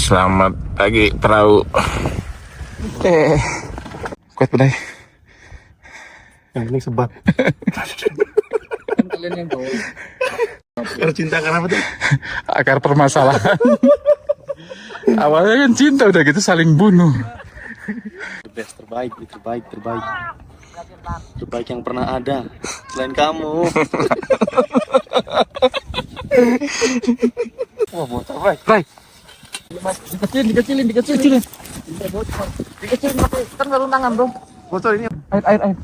Selamat pagi perahu. Kuat benar. Ini sebat. Kan kalian yang bawa. Akar cinta karena apa tuh? Akar permasalahan. Awalnya kan cinta, udah gitu saling bunuh. Terbaik yang pernah ada selain kamu. Wah, bocah baik. Baik. Dikecilin. Dikecilin kan kalau tangan bro. Bocor ini Air. air.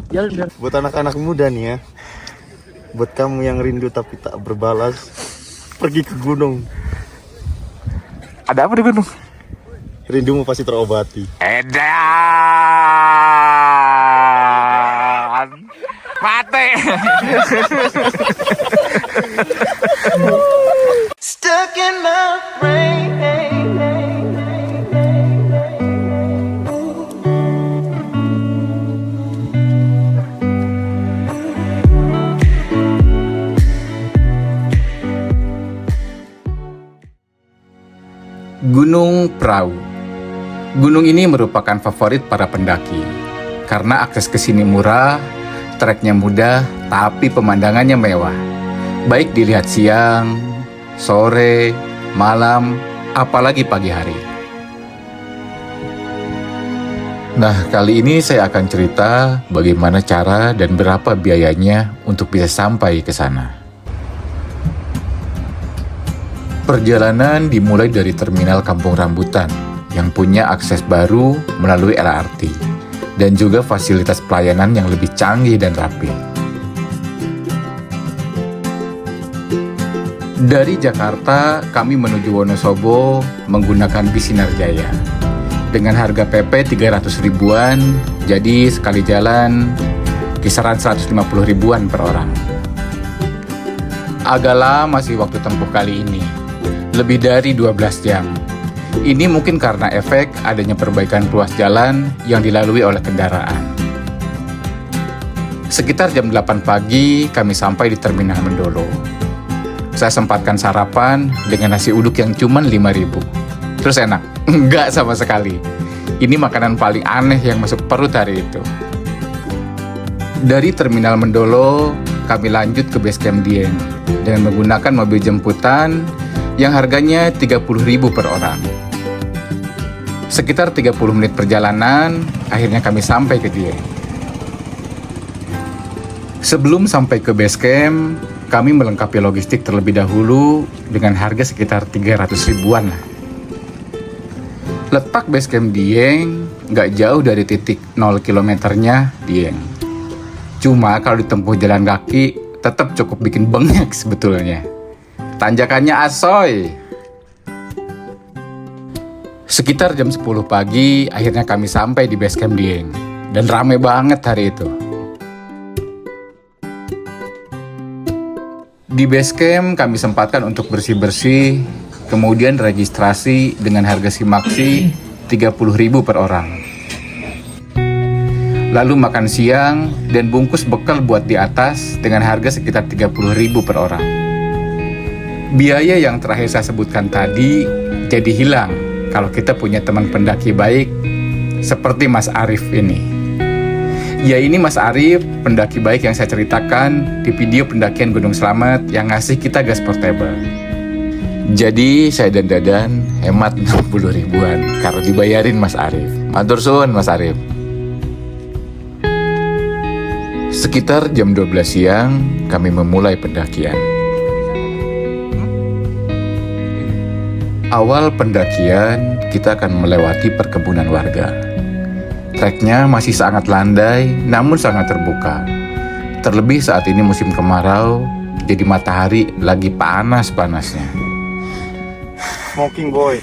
Biar. Buat anak-anak muda nih ya. Buat kamu yang rindu tapi tak berbalas, pergi ke gunung. Ada apa di gunung? Rindumu pasti terobati. Edan. Mati. Stuck in the rain. Gunung Prau. Gunung ini merupakan favorit para pendaki karena akses ke sini murah, treknya mudah, tapi pemandangannya mewah. Baik dilihat siang, sore, malam, apalagi pagi hari. Nah, kali ini saya akan cerita bagaimana cara dan berapa biayanya untuk bisa sampai ke sana. Perjalanan dimulai dari terminal Kampung Rambutan yang punya akses baru melalui LRT dan juga fasilitas pelayanan yang lebih canggih dan rapi. Dari Jakarta, kami menuju Wonosobo menggunakan bis Sinarjaya. Dengan harga PP 300 ribuan, jadi sekali jalan kisaran 150 ribuan per orang. Agak lama sih waktu tempuh kali ini. Lebih dari 12 jam. Ini mungkin karena efek adanya perbaikan ruas jalan yang dilalui oleh kendaraan. Sekitar jam 8 pagi kami sampai di Terminal Mendolo. Saya sempatkan sarapan dengan nasi uduk yang cuma 5.000. Terus enak? Enggak sama sekali. Ini makanan paling aneh yang masuk perut hari itu. Dari Terminal Mendolo, kami lanjut ke base camp Dieng dengan menggunakan mobil jemputan yang harganya 30.000 per orang. Sekitar 30 menit perjalanan, akhirnya kami sampai ke Dieng. Sebelum sampai ke base camp, kami melengkapi logistik terlebih dahulu dengan harga sekitar 300 ribuan lah. Letak base camp Dieng nggak jauh dari titik 0 kilometernya Dieng. Cuma kalau ditempuh jalan kaki, tetap cukup bikin bengek sebetulnya. Tanjakannya asoy. Sekitar jam 10 pagi, akhirnya kami sampai di base camp Dieng. Dan rame banget hari itu. Di base camp kami sempatkan untuk bersih-bersih, kemudian registrasi dengan harga simaksi 30.000 per orang. Lalu makan siang dan bungkus bekal buat di atas dengan harga sekitar 30.000 per orang. Biaya yang terakhir saya sebutkan tadi jadi hilang kalau kita punya teman pendaki baik seperti Mas Arif ini. Ya, ini Mas Arif, pendaki baik yang saya ceritakan di video pendakian Gunung Slamet yang ngasih kita gas portable. Jadi saya dan Dadan hemat 60 ribuan karena dibayarin Mas Arif. Matur suwun Mas Arif. Sekitar jam 12 siang kami memulai pendakian. Awal pendakian, kita akan melewati perkebunan warga. Treknya masih sangat landai, namun sangat terbuka. Terlebih saat ini musim kemarau, jadi matahari lagi panas-panasnya. Smoking boy.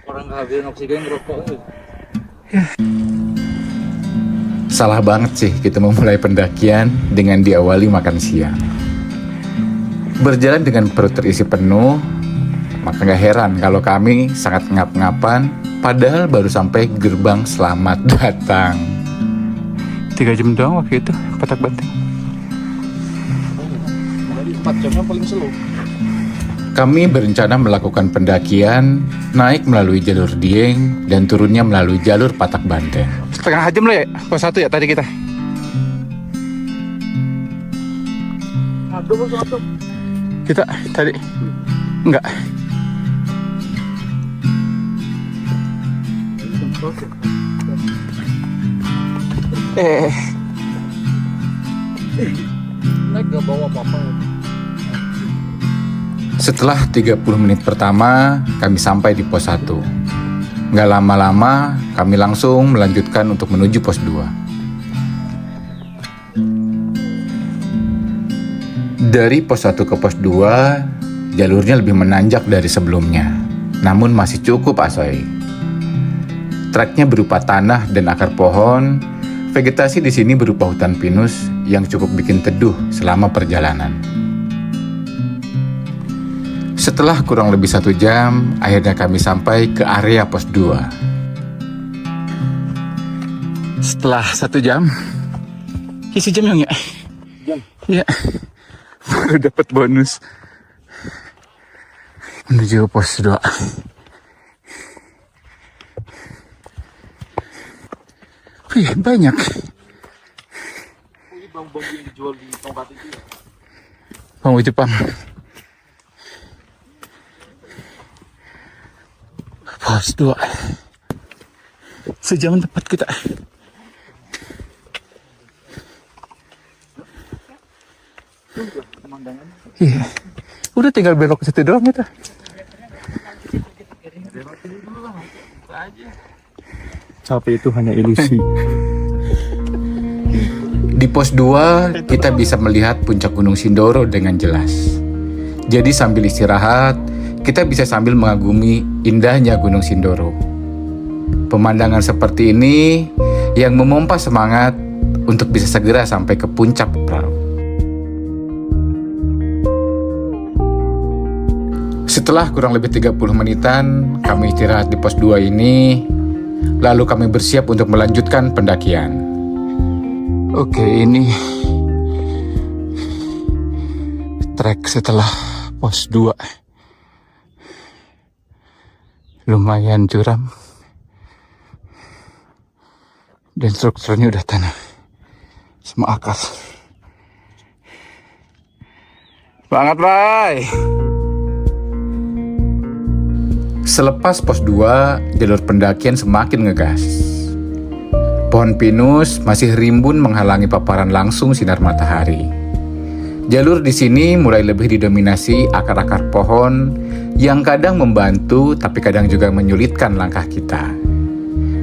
Orang kehabisan oksigen ngerokok. Salah banget sih kita memulai pendakian dengan diawali makan siang. Berjalan dengan perut terisi penuh, maka gak heran kalau kami sangat ngap-ngapan, padahal baru sampai gerbang selamat datang. 3 jam doang waktu itu, Petak Banteng. 4 jamnya paling slow. Kami berencana melakukan pendakian, naik melalui jalur Dieng, dan turunnya melalui jalur Patak Banteng. Setengah jam lah ya, pos 1 ya tadi kita. Aduh, bos, aduh. Kita tadi enggak. Naik gak bawa apa-apa. Setelah 30 menit pertama, kami sampai di pos 1. Nggak lama-lama, kami langsung melanjutkan untuk menuju pos 2. Dari pos 1 ke pos 2, jalurnya lebih menanjak dari sebelumnya, namun masih cukup asoy. Treknya berupa tanah dan akar pohon, vegetasi di sini berupa hutan pinus yang cukup bikin teduh selama perjalanan. Setelah kurang lebih 1 jam, akhirnya kami sampai ke area pos 2. Setelah 1 jam, isi jam yang ya? Jam. Iya. Baru dapat bonus. Menuju pos 2. Wih, banyak. Ini bambu-bambu yang dijual di Tongkat itu ya? Bambu Jepang. Pos 2. Sejam tepat kita. Pemandangan. Iya. Udah tinggal belok ke situ doang kita. Capek itu hanya ilusi. Di pos 2, kita bisa melihat puncak Gunung Sindoro dengan jelas. Jadi sambil istirahat, kita bisa sambil mengagumi indahnya Gunung Sindoro. Pemandangan seperti ini yang memompa semangat untuk bisa segera sampai ke puncak perahu. Setelah kurang lebih 30 menitan, kami istirahat di pos 2 ini, lalu kami bersiap untuk melanjutkan pendakian. Oke, ini trek setelah pos 2. Lumayan curam. Dan strukturnya udah tanah. Semua akar. Banget, Bay! Selepas pos 2, jalur pendakian semakin ngegas. Pohon pinus masih rimbun menghalangi paparan langsung sinar matahari. Jalur di sini mulai lebih didominasi akar-akar pohon yang kadang membantu tapi kadang juga menyulitkan langkah kita.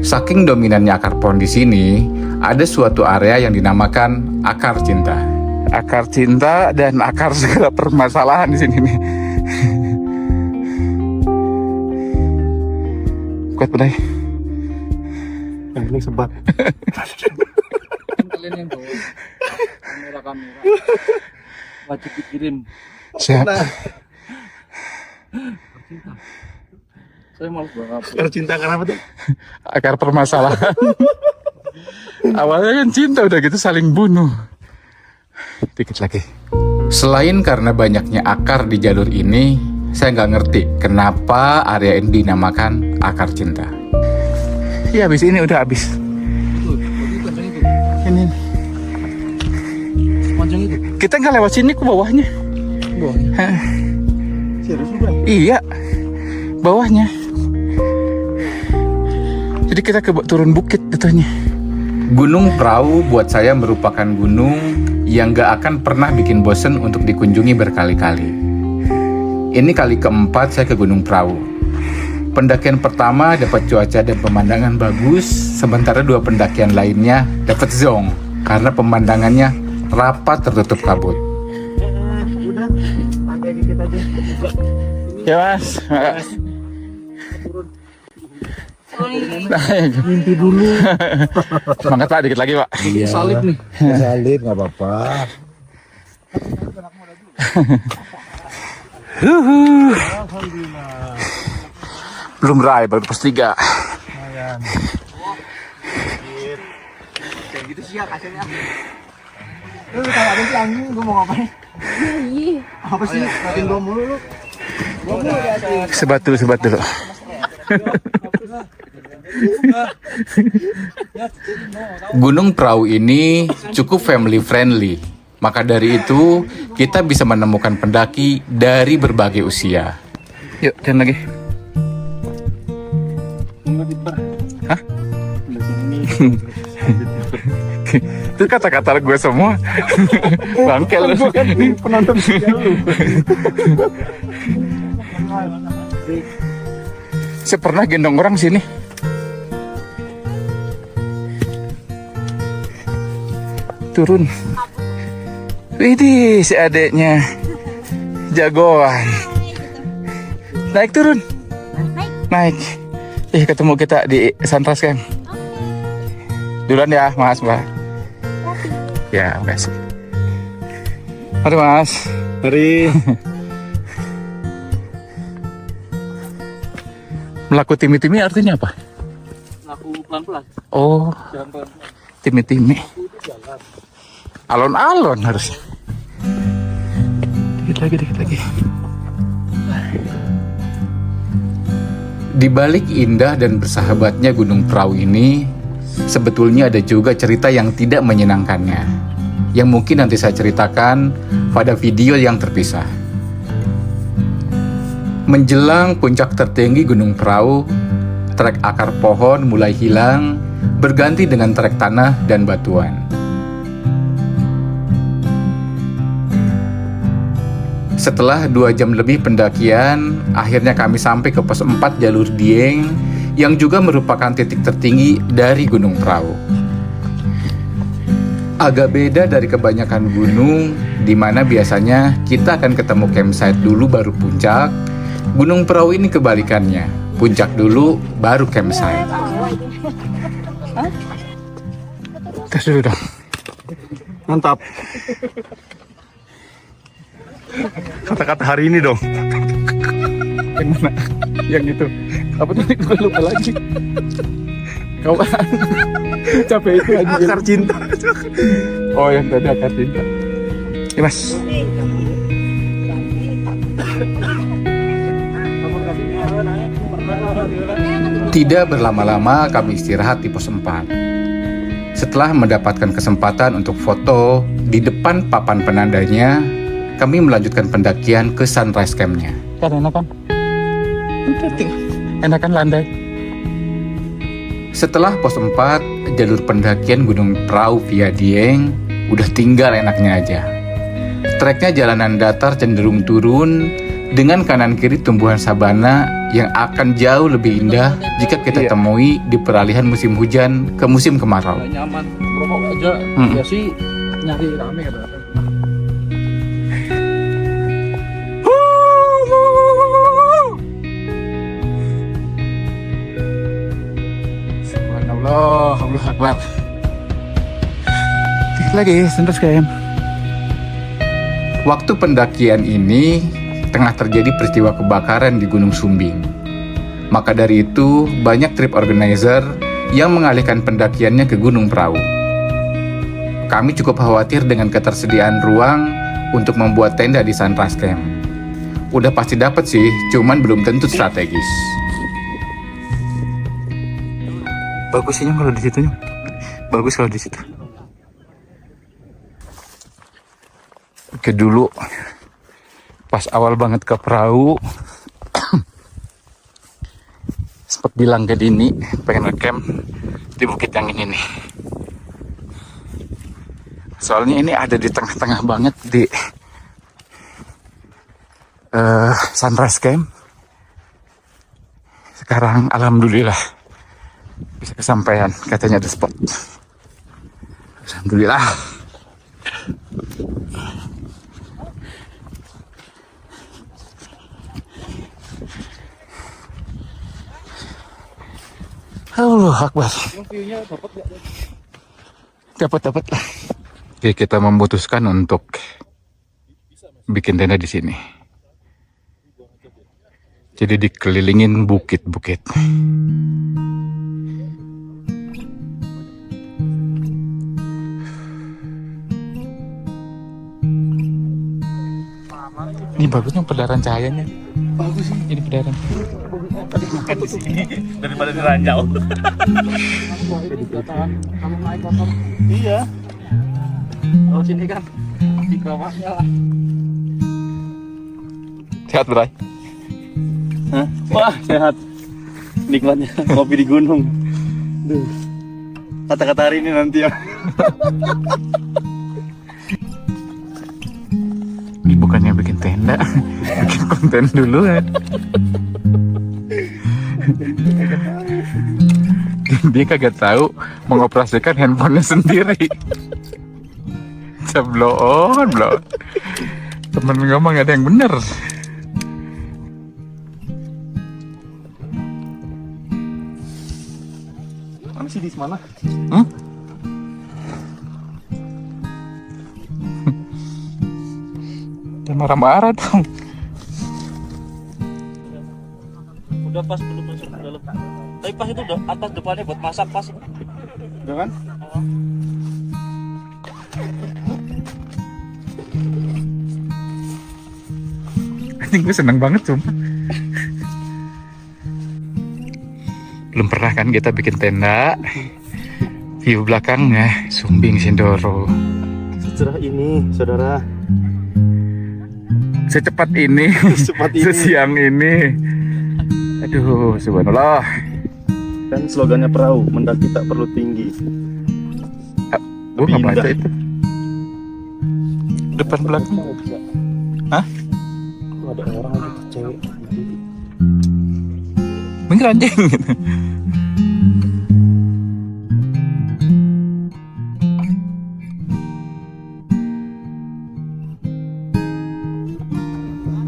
Saking dominannya akar pohon di sini, ada suatu area yang dinamakan akar cinta. Akar cinta dan akar segala permasalahan di sini nih. Kuat pedai. Yang penting sebat. Kan kalian yang bawa kamera. Wajib dikirim. Siap. Saya malas banget. Akar cinta karena apa tuh? Akar permasalahan. Awalnya kan cinta, udah gitu saling bunuh. Dikit lagi. Selain karena banyaknya akar di jalur ini, saya nggak ngerti kenapa area ini dinamakan akar cinta. Iya, habis ini udah habis. Itu panjang itu. Ini Panjang itu. kita nggak lewat sini ke bawahnya. Bawahnya. Hah, Serius lu, Bang? iya, bawahnya. Jadi kita turun bukit itunya. Gunung Prau buat saya merupakan gunung yang gak akan pernah bikin bosen untuk dikunjungi berkali-kali. Ini kali keempat saya ke Gunung Prau. Pendakian pertama dapat cuaca dan pemandangan bagus, sementara 2 pendakian lainnya dapat zong karena pemandangannya rapat tertutup kabut. Udah, pakai dikit aja. Ya Mas. Mimpi dulu. Semangat Pak, dikit lagi Pak. Iya. Salib nih. Salib nggak apa-apa. Belum rai, baru pos 3. Kayak gitu sih ya kasihnya. Lu tahu ada sih anjing, gua mau ngapain? Iya. Apa sih? Ngapain gua mulu lu? Sebat dulu, sebat dulu. Gunung Prau ini cukup family friendly. Maka dari itu, kita bisa menemukan pendaki dari berbagai usia. Yuk, jalan lagi. Hah? Itu kata-kata gue semua. Bangkel. Gue kan penonton setia lu. Saya pernah gendong orang sini. Turun. Widih, si adeknya jagoan. Naik turun. Naik. Ketemu kita di Sunrise Camp. Duluan ya, Mas, Mbak. Ya, makasih. Mari, Mas. Mari. Melaku timi-timi artinya apa? Laku pelan-pelan. Oh, Jalan pelan-pelan. timi-timi. Aku itu jalan. Alon-alon harusnya. Dikit lagi. Di balik indah dan bersahabatnya Gunung Prau ini, sebetulnya ada juga cerita yang tidak menyenangkannya, yang mungkin nanti saya ceritakan pada video yang terpisah. Menjelang puncak tertinggi Gunung Prau, trek akar pohon mulai hilang, berganti dengan trek tanah dan batuan. Setelah 2 jam lebih pendakian, akhirnya kami sampai ke pos 4 jalur Dieng yang juga merupakan titik tertinggi dari Gunung Prau. Agak beda dari kebanyakan gunung, di mana biasanya kita akan ketemu campsite dulu baru puncak. Gunung Prau ini kebalikannya, puncak dulu baru campsite. Tes dulu dong. Mantap. Kata-kata hari ini dong. Yang mana? Yang itu. Apa tadi gue lupa lagi. Kawan. Capek itu aja. Akar cinta. Oh, yang tadi akar cinta. Ya, Mas. Tidak berlama-lama kami istirahat di pos 4. Setelah mendapatkan kesempatan untuk foto di depan papan penandanya, kami melanjutkan pendakian ke Sunrise Camp-nya. Kan enakan? Enakan landai. Setelah pos 4, jalur pendakian Gunung Prau via Dieng udah tinggal enaknya aja. Treknya jalanan datar cenderung turun dengan kanan kiri tumbuhan sabana yang akan jauh lebih indah jika kita temui di peralihan musim hujan ke musim kemarau. Nggak nyaman. Rokok aja. Ya sih nyari rame kadang-kadang. Subhanallah, Allahu Akbar. Lagi, Sunrise Camp. Waktu pendakian ini tengah terjadi peristiwa kebakaran di Gunung Sumbing. Maka dari itu, banyak trip organizer yang mengalihkan pendakiannya ke Gunung Prau. Kami cukup khawatir dengan ketersediaan ruang untuk membuat tenda di Sunrise Camp. Udah pasti dapat sih, cuman belum tentu strategis. Bagus sih kalau di situ. Bagus kalau di situ. Oke, dulu pas awal banget ke perahu sempat bilang ke Dini pengen ngecamp di bukit yang ini nih. Soalnya ini ada di tengah-tengah banget di Sunrise Camp. Sekarang alhamdulillah bisa kesampaian, katanya ada spot. Alhamdulillah. Allah Akbar. View-nya dapat nggak? Dapat lah. Oke, kita memutuskan untuk bikin tenda di sini. Jadi dikelilingin bukit-bukit. Ini bagusnya pedaran cahayanya. Bagus sih. Ini pedaran. Tadi makan di sini daripada di ranjau. Kamu naik motor. Iya. Oh sini kan di bawahnya lah. Sehat, Bray. Hah? Wah, sehat. Nikmatnya kopi di gunung. Duh. Kata-kata hari ini nanti ya. Ini bukannya bikin tenda, bikin konten dulu kan. Dia kagak tahu mengoperasikan handphonenya sendiri. Ceblon, blon. Temen ngomong ada yang bener. Mana sih di mana? Hmm? Jangan marah-marah dong. Udah pas belum masuk ke dalam. Tapi pas itu udah atas depannya buat masak pas. Udah kan? Anjing gue seneng banget sumpah. Belum pernah kan kita bikin tenda. View belakangnya Sumbing Sindoro. Secerah ini, saudara. Secepat ini, Secepat ini. sesiang ini. Aduh, subhanallah. Kan slogannya perahu, mendaki tak perlu tinggi. Gue nggak baca Pindah. itu. Depan belakang. Hah? Ada orang lagi cewek. Mungkin anjing.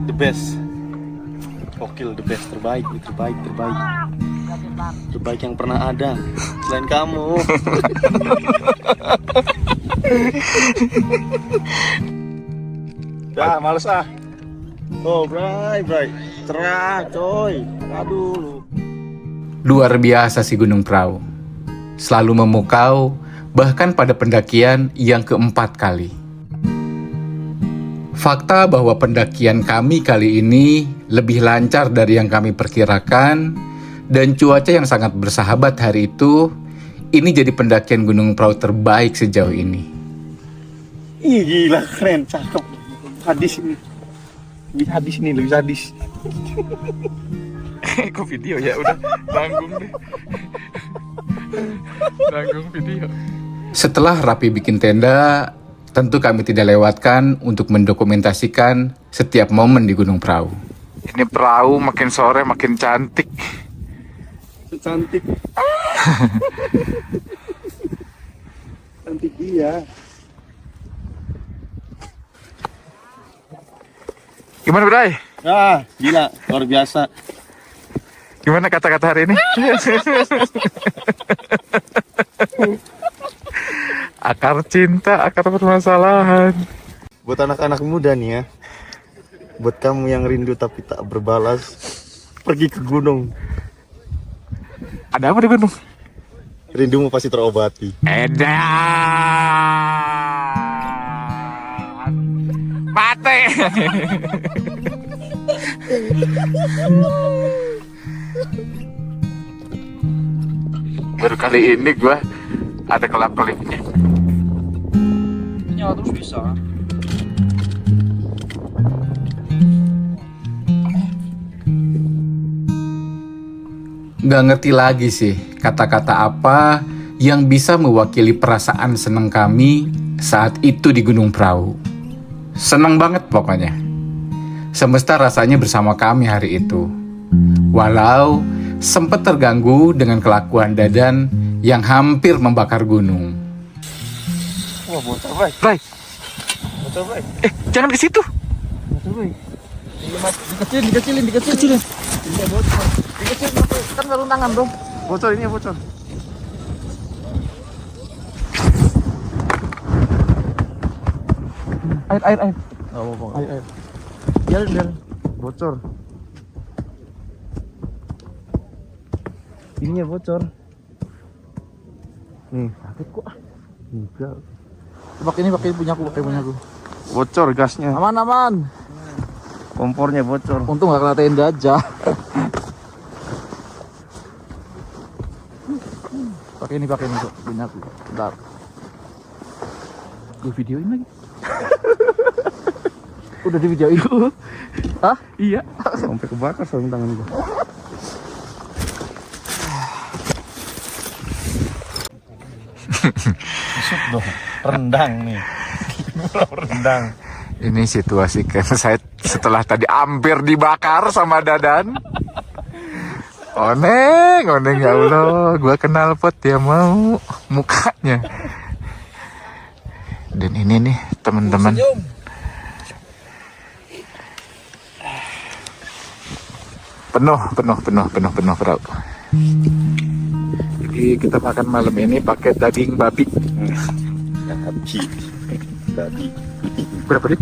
The best. Gokil, the best, terbaik, terbaik, terbaik. Terbaik yang pernah ada selain kamu. Dah, males ah. Oh, bray. Cerah, coy. Aduh, lu. Luar biasa si Gunung Prau. Selalu memukau, bahkan pada pendakian yang keempat kali. Fakta bahwa pendakian kami kali ini lebih lancar dari yang kami perkirakan, dan cuaca yang sangat bersahabat hari itu, ini jadi pendakian Gunung Prau terbaik sejauh ini. Ih, gila, keren, cakep. Hadis ini. Lebih sadis. Kok video ya udah nanggung deh. Nanggung video. Setelah rapi bikin tenda, tentu kami tidak lewatkan untuk mendokumentasikan setiap momen di Gunung Prau. Ini perahu makin sore makin cantik. Cantik. Cantik dia. Gimana, Bray? Ah, gila, luar biasa. Gimana kata-kata hari ini? Akar cinta, akar permasalahan. Buat anak-anak muda nih ya, buat kamu yang rindu tapi tak berbalas, pergi ke gunung. Ada apa di gunung? Rindumu pasti terobati. Edan. Mate. Baru kali ini gue ada kelap-kelipnya. Nyala terus bisa. Gak ngerti lagi sih kata-kata apa yang bisa mewakili perasaan seneng kami saat itu di Gunung Prau. Seneng banget pokoknya. Semesta rasanya bersama kami hari itu. Walau sempat terganggu dengan kelakuan Dadan yang hampir membakar gunung. Wah, bocor, Bray. Bray, Bocor, Bray. jangan ke situ. Bocor, Bray. Dikecilin. Dikecilin kan sarung tangan bro. Bocor, ini bocor. Air. Nggak apa-apa. Air. Biarin. Bocor. Ininya bocor. Nih, Sakit kok. enggak. Pakai punyaku. Bocor gasnya. Aman. Kompornya bocor. Untung gak kena tenda aja. Pakai ini tuh. Ini aku. Bentar. Gue videoin lagi. Udah di videoin. Hah? Iya. Sampai kebakar sarung tangan gua. Masuk dong. Rendang nih. Rendang. Ini situasi kan saya setelah tadi hampir dibakar sama Dadan. Oneng ya Allah, gua kenal pot dia mau mukanya. Dan ini nih teman-teman. Penuh perahu. Jadi kita makan malam ini pakai daging babi. Babi. Berapa dit?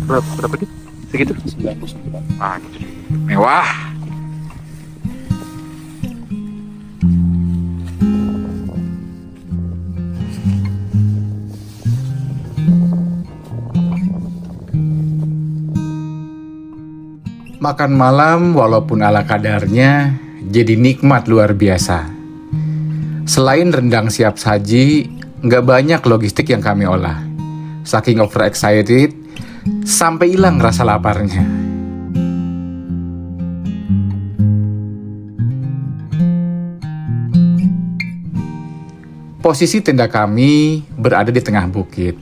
Berapa dit? Segitu? 99. Ah, gitu. Mewah. Makan malam walaupun ala kadarnya jadi nikmat luar biasa. Selain rendang siap saji, nggak banyak logistik yang kami olah. Saking overexcited, sampai hilang rasa laparnya. Posisi tenda kami berada di tengah bukit,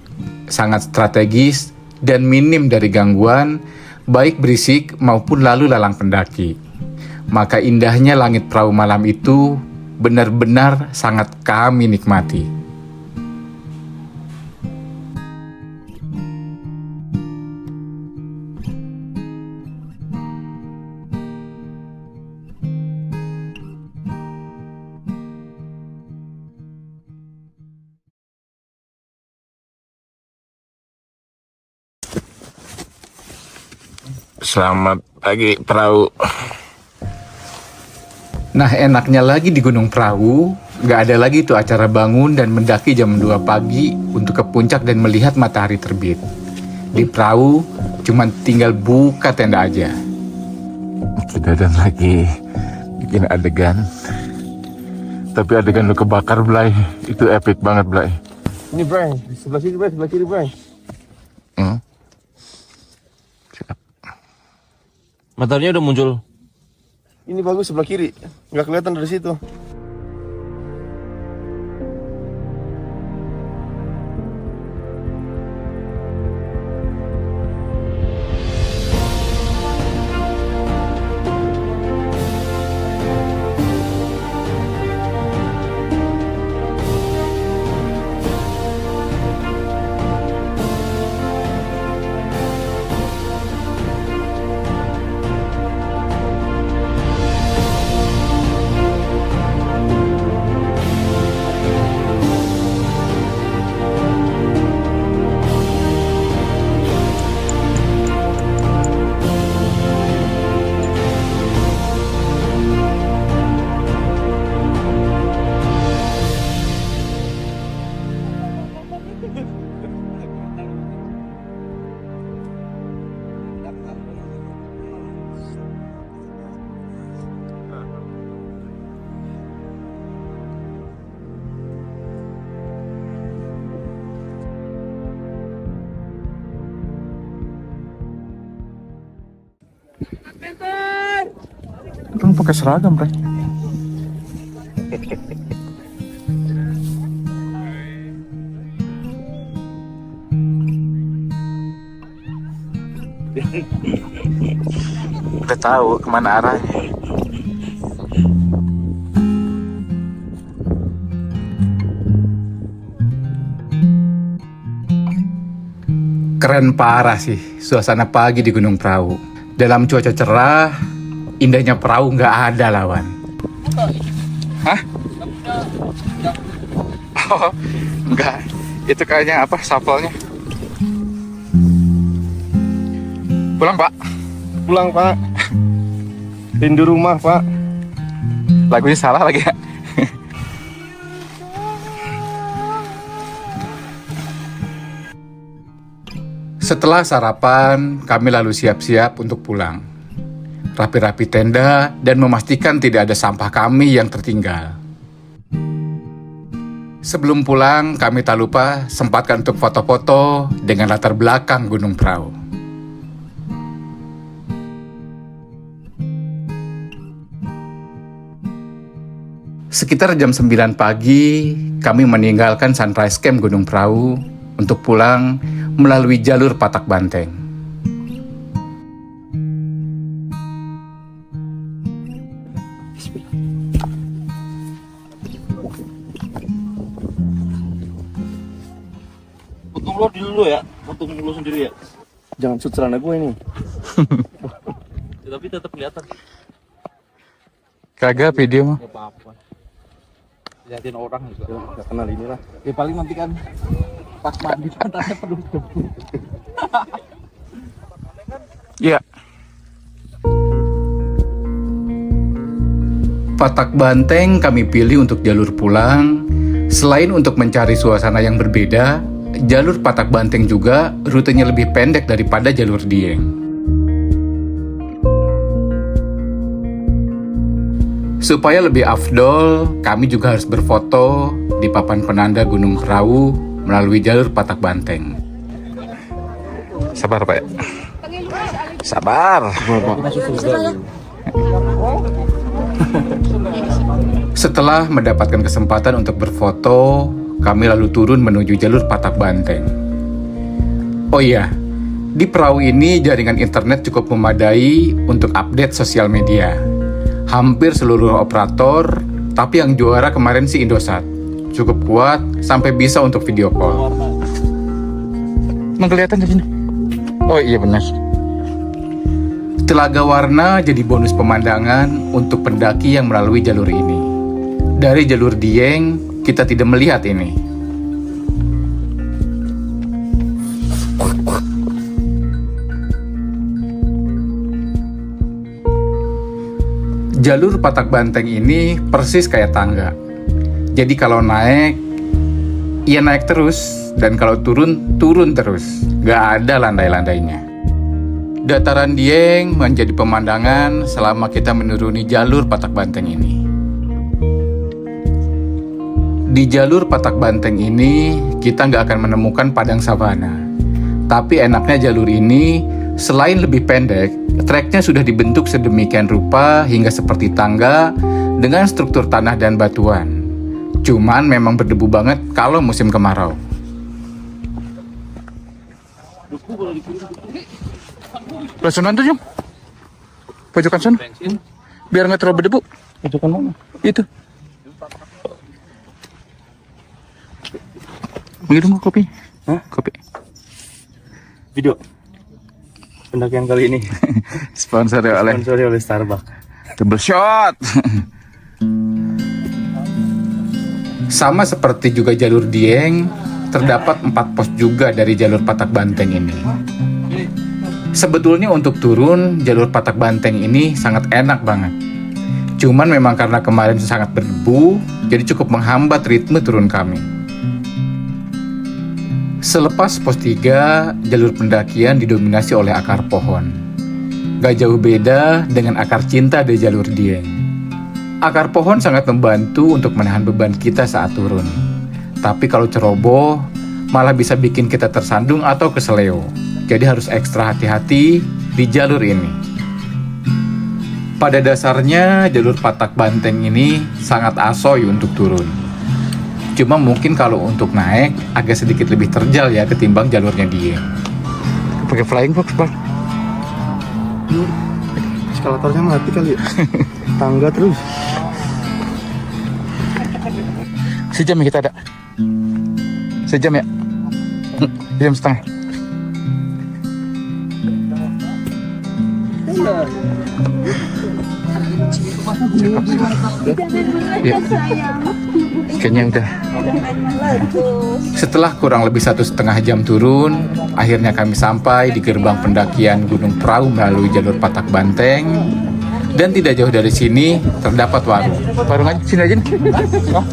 sangat strategis dan minim dari gangguan, baik berisik maupun lalu lalang pendaki. Maka indahnya langit perahu malam itu benar-benar sangat kami nikmati. Selamat pagi perahu. Nah, enaknya lagi di Gunung Perahu, nggak ada lagi tuh acara bangun dan mendaki jam 2 pagi untuk ke puncak dan melihat matahari terbit. Di perahu, cuma tinggal buka tenda aja. Kita dan lagi bikin adegan. Tapi adegan lu kebakar, Blay. Itu epic banget, Blay. Ini Bray, di sebelah sini Bray, sebelah kiri Bray. Mataharinya udah muncul. Ini bagus sebelah kiri, nggak kelihatan dari situ. Kan pakai seragam, Bre. Udah tahu kemana arahnya. Keren parah sih suasana pagi di Gunung Perahu. Dalam cuaca cerah, indahnya perahu nggak ada lawan. Hah? Oh, enggak. Itu kayaknya apa, sapelnya. Pulang, Pak. Pulang Pak, rindu rumah Pak. Lagunya salah lagi ya. Setelah sarapan, kami lalu siap-siap untuk pulang. Rapi-rapi tenda dan memastikan tidak ada sampah kami yang tertinggal. Sebelum pulang, kami tak lupa sempatkan untuk foto-foto dengan latar belakang Gunung Prau. Sekitar jam 9 pagi, kami meninggalkan Sunrise Camp Gunung Prau untuk pulang melalui jalur Patak Banteng. Potong lo dulu ya, potong lo sendiri ya. Jangan shoot celana gue ini. Ya, tapi tetap kelihatan. Kagak video mah. Gak apa-apa. Liatin orang juga. Gak kenal inilah. Ya paling nanti kan pas mandi pantatnya penuh debu. Ya. Patak Banteng kami pilih untuk jalur pulang. Selain untuk mencari suasana yang berbeda, jalur Patak Banteng juga rutenya lebih pendek daripada jalur Dieng. Supaya lebih afdol, kami juga harus berfoto di papan penanda Gunung Prau melalui jalur Patak Banteng. Sabar, Pak. Sabar. Setelah mendapatkan kesempatan untuk berfoto, kami lalu turun menuju jalur Patak Banteng. Oh iya, di perahu ini jaringan internet cukup memadai untuk update sosial media. Hampir seluruh operator, tapi yang juara kemarin si Indosat. Cukup kuat sampai bisa untuk video call. Kelihatan di sini. Oh iya benar. Telaga Warna jadi bonus pemandangan untuk pendaki yang melalui jalur ini. Dari jalur Dieng, kita tidak melihat ini. Jalur Patak Banteng ini persis kayak tangga. Jadi kalau naik, ya naik terus. Dan kalau turun, turun terus. Gak ada landai-landainya. Dataran Dieng menjadi pemandangan selama kita menuruni jalur Patak Banteng ini. Di jalur Patak Banteng ini, kita nggak akan menemukan padang savana. Tapi enaknya jalur ini, selain lebih pendek, treknya sudah dibentuk sedemikian rupa hingga seperti tangga dengan struktur tanah dan batuan. Cuman memang berdebu banget kalau musim kemarau. Pesanan tuh, Jung. Pojokan sana. Biar nggak terlalu berdebu. Pojokan mana? Itu. Begitu mau kopi? Hah? Kopi. Video. Pendakian kali ini Sponsor oleh sponsori oleh Starbucks. Double shot. Sama seperti juga jalur Dieng, terdapat 4 pos juga dari jalur Patak Banteng ini. Sebetulnya untuk turun, jalur Patak Banteng ini sangat enak banget. Cuman memang karena kemarin sangat berdebu, jadi cukup menghambat ritme turun kami. Selepas pos 3, jalur pendakian didominasi oleh akar pohon. Gak jauh beda dengan akar cinta di jalur Dieng. Akar pohon sangat membantu untuk menahan beban kita saat turun. Tapi kalau ceroboh, malah bisa bikin kita tersandung atau keseleo. Jadi harus ekstra hati-hati di jalur ini. Pada dasarnya, jalur Patak Banteng ini sangat asoy untuk turun. Cuma mungkin kalau untuk naik agak sedikit lebih terjal ya ketimbang jalurnya dia. Pakai flying fox, Pak. Eskalatornya mati kali ya. Tangga terus. Sejam ya kita ada. Sejam ya. Sejam setengah. Ya. Kayaknya udah. Setelah kurang lebih 1,5 jam turun, akhirnya kami sampai di gerbang pendakian Gunung Prau melalui jalur Patak Banteng. Dan tidak jauh dari sini terdapat warung. Warung aja, sini aja nih. Oh.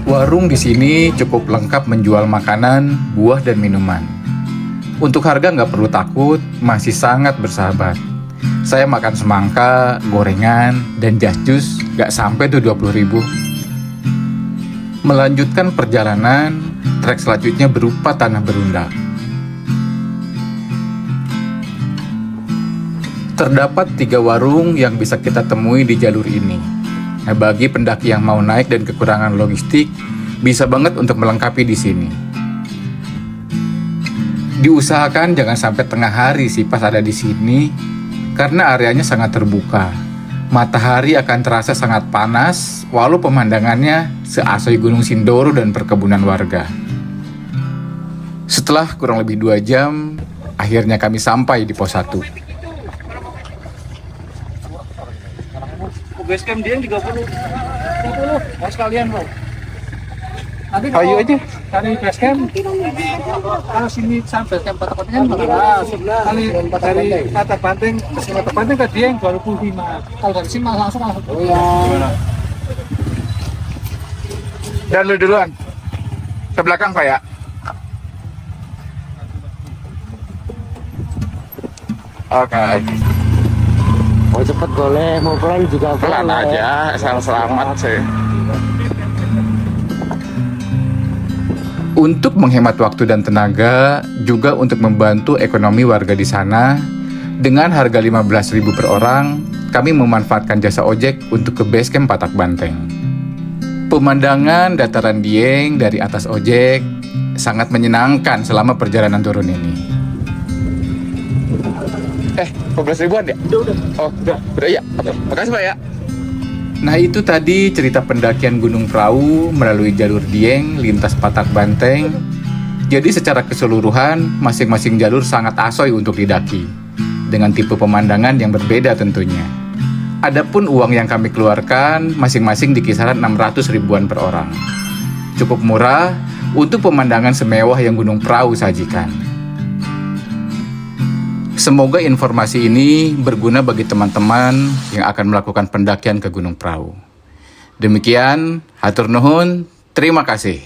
Warung di sini cukup lengkap menjual makanan, buah, dan minuman. Untuk harga nggak perlu takut, masih sangat bersahabat. Saya makan semangka, gorengan, dan jas jus nggak sampai tuh 20.000. Melanjutkan perjalanan, trek selanjutnya berupa tanah berundak. Terdapat 3 warung yang bisa kita temui di jalur ini. Nah, bagi pendaki yang mau naik dan kekurangan logistik, bisa banget untuk melengkapi di sini. Diusahakan jangan sampai tengah hari sih pas ada di sini, karena areanya sangat terbuka. Matahari akan terasa sangat panas, walau pemandangannya seasoi Gunung Sindoro dan perkebunan warga. Setelah kurang lebih 2 jam, akhirnya kami sampai di pos 1. Base camp dia 30 harus sekalian bro. Nanti kalau aja cari base camp, kalau sini sampai camp Patak Banteng kali dari Patak Banteng ke sini Patak Banteng ke Dieng 25. Kalau dari sini langsung. Oh ya. Dan lu duluan. Ke belakang, Pak ya. Oke. Mau cepet boleh, mau pelan juga Pelan boleh. aja, asal selamat sih. Untuk menghemat waktu dan tenaga, juga untuk membantu ekonomi warga di sana, dengan harga 15.000 per orang, kami memanfaatkan jasa ojek untuk ke base camp Patak Banteng. Pemandangan dataran Dieng dari atas ojek sangat menyenangkan selama perjalanan turun ini. 15 ribuan ya? Udah. Oh, udah ya. Oke. Makasih Pak ya. Nah, itu tadi cerita pendakian Gunung Prau melalui jalur Dieng lintas Patak Banteng. Jadi secara keseluruhan, masing-masing jalur sangat asoy untuk didaki, dengan tipe pemandangan yang berbeda tentunya. Adapun uang yang kami keluarkan masing-masing di kisaran 600 ribuan per orang. Cukup murah untuk pemandangan semewah yang Gunung Prau sajikan. Semoga informasi ini berguna bagi teman-teman yang akan melakukan pendakian ke Gunung Prau. Demikian, hatur nuhun, terima kasih.